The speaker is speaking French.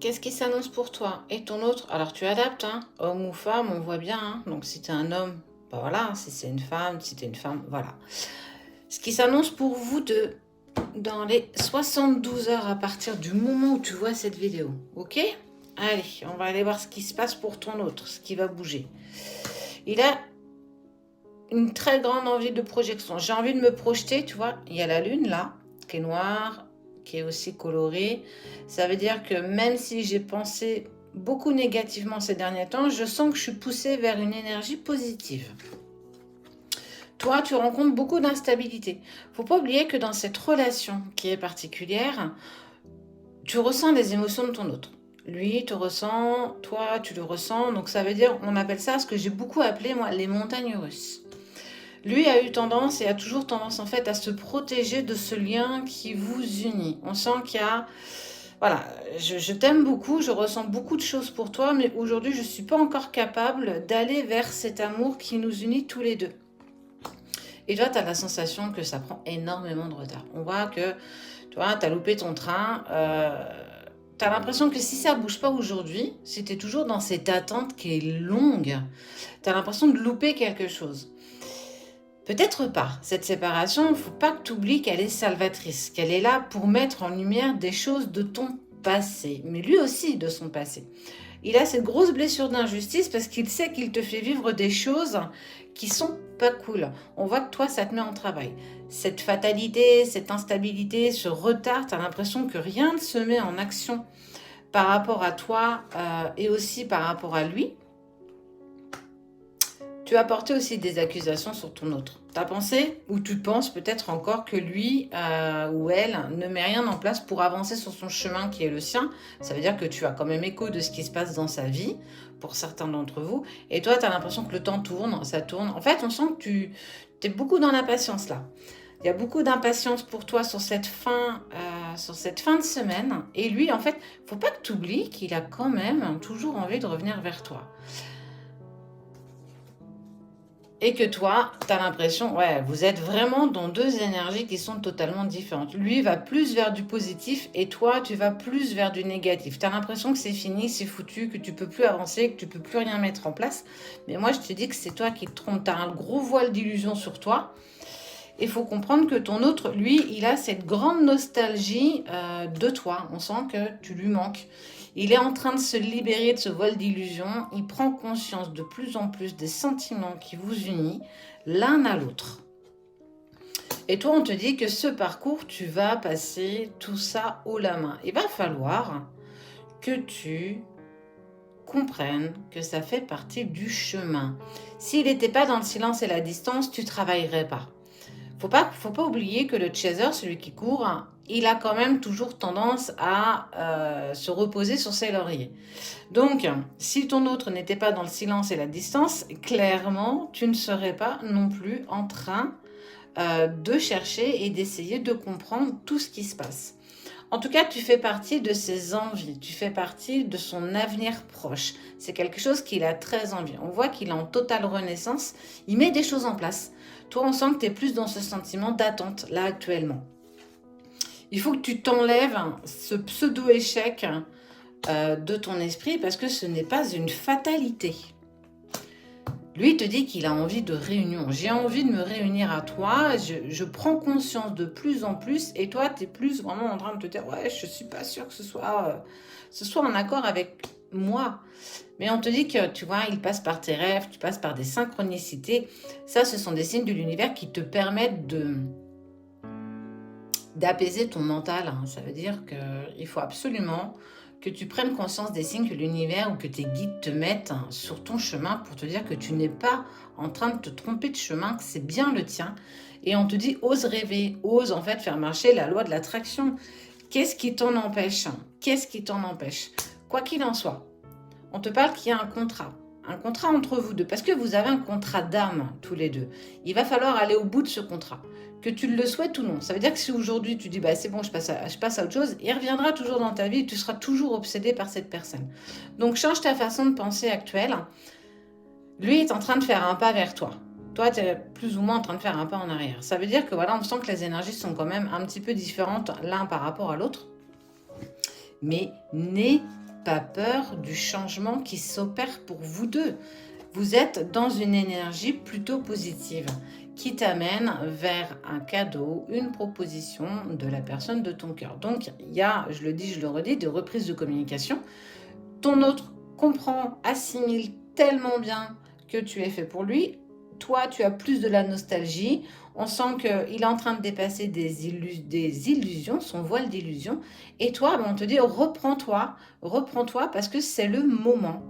Qu'est-ce qui s'annonce pour toi et ton autre? Alors tu adaptes, hein, homme ou femme, on voit bien. Hein. Donc si tu es un homme, bah voilà, si c'est une femme, si tu es une femme, voilà. Ce qui s'annonce pour vous deux dans les 72 heures à partir du moment où tu vois cette vidéo. Ok? Allez, on va aller voir ce qui se passe pour ton autre, ce qui va bouger. Il a une très grande envie de projection. J'ai envie de me projeter, tu vois. Il y a la lune là, qui est noire, qui est aussi colorée. Ça veut dire que même si j'ai pensé beaucoup négativement ces derniers temps, je sens que je suis poussée vers une énergie positive. Toi, tu rencontres beaucoup d'instabilité. Faut pas oublier que dans cette relation qui est particulière, tu ressens les émotions de ton autre. Lui te ressent, toi tu le ressens. Donc ça veut dire, on appelle ça ce que j'ai beaucoup appelé moi les montagnes russes. Lui a eu tendance et a toujours tendance en fait à se protéger de ce lien qui vous unit. On sent qu'il y a, voilà, je t'aime beaucoup, je ressens beaucoup de choses pour toi, mais aujourd'hui je ne suis pas encore capable d'aller vers cet amour qui nous unit tous les deux. Et toi, tu as la sensation que ça prend énormément de retard. On voit que, tu vois, tu as loupé ton train. Tu as l'impression que si ça ne bouge pas aujourd'hui, si tu es toujours dans cette attente qui est longue, tu as l'impression de louper quelque chose. Peut-être pas. Cette séparation, il ne faut pas que tu oublies qu'elle est salvatrice, qu'elle est là pour mettre en lumière des choses de ton passé, mais lui aussi de son passé. Il a cette grosse blessure d'injustice parce qu'il sait qu'il te fait vivre des choses qui sont pas cool. On voit que toi, ça te met en travail. Cette fatalité, cette instabilité, ce retard, tu as l'impression que rien ne se met en action par rapport à toi et aussi par rapport à lui. Tu as porté aussi des accusations sur ton autre. Tu as pensé, ou tu penses peut-être encore que lui ou elle ne met rien en place pour avancer sur son chemin qui est le sien. Ça veut dire que tu as quand même écho de ce qui se passe dans sa vie, pour certains d'entre vous. Et toi, tu as l'impression que le temps tourne, ça tourne. En fait, on sent que tu es beaucoup dans l'impatience là. Il y a beaucoup d'impatience pour toi sur cette fin de semaine. Et lui, en fait, il ne faut pas que tu oublies qu'il a quand même toujours envie de revenir vers toi. Et que toi, tu as l'impression, ouais, vous êtes vraiment dans deux énergies qui sont totalement différentes. Lui va plus vers du positif et toi, tu vas plus vers du négatif. Tu as l'impression que c'est fini, c'est foutu, que tu peux plus avancer, que tu peux plus rien mettre en place. Mais moi, je te dis que c'est toi qui te trompes. Tu as un gros voile d'illusion sur toi. Il faut comprendre que ton autre, lui, il a cette grande nostalgie de toi. On sent que tu lui manques. Il est en train de se libérer de ce voile d'illusion. Il prend conscience de plus en plus des sentiments qui vous unissent l'un à l'autre. Et toi, on te dit que ce parcours, tu vas passer tout ça haut la main. Il va falloir que tu comprennes que ça fait partie du chemin. S'il n'était pas dans le silence et la distance, tu ne travaillerais pas. Faut pas oublier que le chaser, celui qui court, il a quand même toujours tendance à se reposer sur ses lauriers. Donc, si ton autre n'était pas dans le silence et la distance, clairement, tu ne serais pas non plus en train de chercher et d'essayer de comprendre tout ce qui se passe. En tout cas, tu fais partie de ses envies, tu fais partie de son avenir proche. C'est quelque chose qu'il a très envie. On voit qu'il est en totale renaissance, il met des choses en place. Toi, on sent que tu es plus dans ce sentiment d'attente, là, actuellement. Il faut que tu t'enlèves ce pseudo-échec de ton esprit parce que ce n'est pas une fatalité. Lui, il te dit qu'il a envie de réunion. J'ai envie de me réunir à toi. Je prends conscience de plus en plus. Et toi, tu es plus vraiment en train de te dire, ouais, je ne suis pas sûre que ce soit en accord avec moi. Mais on te dit que, tu vois, il passe par tes rêves, tu passes par des synchronicités. Ça, ce sont des signes de l'univers qui te permettent d'apaiser ton mental. Ça veut dire qu'il faut absolument que tu prennes conscience des signes que l'univers ou que tes guides te mettent sur ton chemin pour te dire que tu n'es pas en train de te tromper de chemin, que c'est bien le tien. Et on te dit, ose rêver, ose en fait faire marcher la loi de l'attraction. Qu'est-ce qui t'en empêche? Qu'est-ce qui t'en empêche? Quoi qu'il en soit, on te parle qu'il y a un contrat entre vous deux, parce que vous avez un contrat d'âme tous les deux. Il va falloir aller au bout de ce contrat, que tu le souhaites ou non. Ça veut dire que si aujourd'hui tu dis bah c'est bon, je passe à autre chose, il reviendra toujours dans ta vie et tu seras toujours obsédé par cette personne. Donc change ta façon de penser actuelle. Lui est en train de faire un pas vers toi. Toi, tu es plus ou moins en train de faire un pas en arrière. Ça veut dire que voilà, on sent que les énergies sont quand même un petit peu différentes l'un par rapport à l'autre. Mais n'aie pas peur du changement qui s'opère pour vous deux. Vous êtes dans une énergie plutôt positive qui t'amène vers un cadeau, une proposition de la personne de ton cœur. Donc, il y a, je le dis, je le redis, de reprise de communication. Ton autre comprend, assimile tellement bien que tu es fait pour lui. Toi, tu as plus de la nostalgie. On sent qu'il est en train de dépasser des illusions, son voile d'illusion. Et toi, on te dit, reprends-toi parce que c'est le moment.